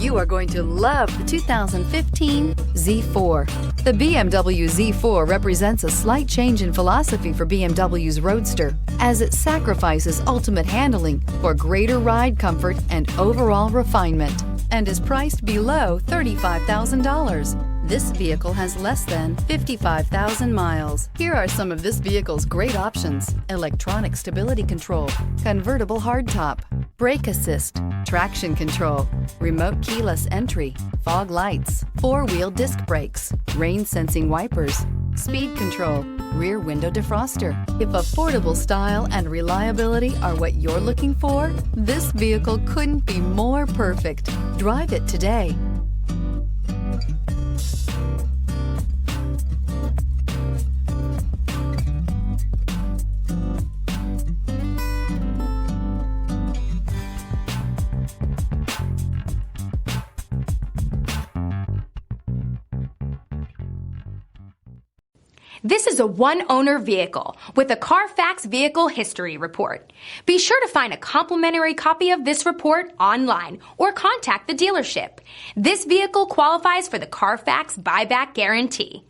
You are going to love the 2015 Z4. The BMW Z4 represents a slight change in philosophy for BMW's Roadster, as it sacrifices ultimate handling for greater ride comfort and overall refinement, and is priced below $35,000. This vehicle has less than 55,000 miles. Here are some of this vehicle's great options: electronic stability control, convertible hardtop, brake assist, traction control, remote keyless entry, fog lights, four-wheel disc brakes, rain-sensing wipers, speed control, rear window defroster. If affordable style and reliability are what you're looking for, this vehicle couldn't be more perfect. Drive it today. This is a one-owner vehicle with a Carfax Vehicle History Report. Be sure to find a complimentary copy of this report online or contact the dealership. This vehicle qualifies for the Carfax Buyback Guarantee.